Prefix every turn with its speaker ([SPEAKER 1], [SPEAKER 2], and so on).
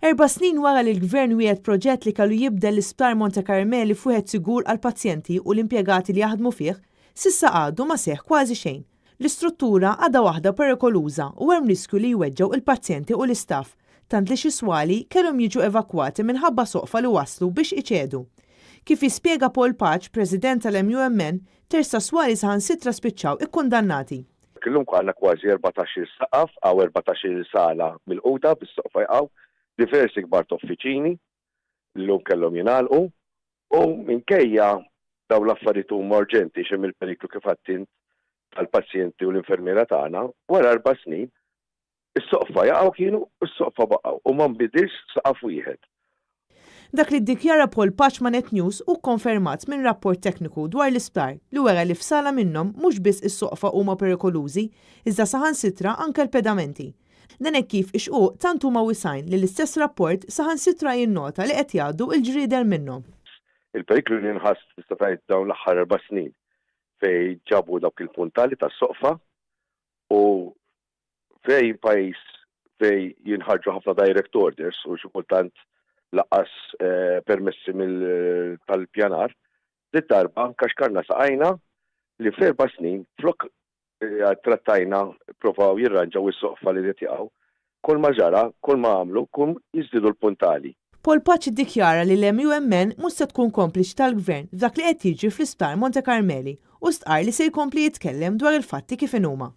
[SPEAKER 1] 4 snin wara li l-Gvern wieħed proġett li kellu jibdel l-Isptar Monte Carmeli f'wieħed sigur għal pazjenti u l-impjegati li jaħdmu fih, sissa għadu ma seħħ kważi xejn. L-istruttura għadha waħda perikoluża u hemm riskju li jweġġgħu il-pazjenti u l-istaff, tant li xi swali kellhom jiġu evakwati minħabba soqfa li waslu biex iċedu. Kif jispjega Paul Paċ, President tal-MUMN, terza swali saħansitra spiċċaw ikkundannati.
[SPEAKER 2] Kellhom għandna kważi 14 saqaf għaw 14 sala mill-quta bis-soqfa jqgħu, diversi kbar uffiċini l-lum kellhom jingħalqu u minkejja daw l-affarijiet huma urġenti xem il-periklu kif għattin tal-pazjenti u l-infermiera tagħna wara 4 snin is-soqfa jaqgħu kienu is-soqfa baqgħu u ma nbidilx saqaf wieħed.
[SPEAKER 1] Dak li ddikjara Paul Paċ ma' Net News u konfermat minn rapport tekniku dwar l-isptar li wara li f'sala minnhom mhux biss is-soqfa huma perikolużi, iżda saħansitra anke l-pedamenti. Dan hekk kif ixquq tant huma wisajn li l-istess rapport saħansitra jinnota li qed jgħaddu l-ġrieder minnhom.
[SPEAKER 2] Il-periklu li nħass tista' tgħid dawn l-aħħar 4 snin fej ġabu dawk il-puntali tas-soqfa u fej pajjiż fej jinħarġu ħafna direct orders u xi kultant laqas permessi tal-pjanar, dit-darba kaxkarna saqajna li f'4 snin flok trattajna provaw jirranġaw is-soqfa li jaqgħu. Kull ma ġara, kull ma għamlu, kull jiżdiedu l-puntali.
[SPEAKER 1] Paul Paċ iddikjara li l-MUMN mhux se tkun kompliċi tal-Gvern f'dak li qed jiġri fl-Isptar Monte Carmeli u stqar li se jkompli jitkellem dwar il-fatti kif inhuma.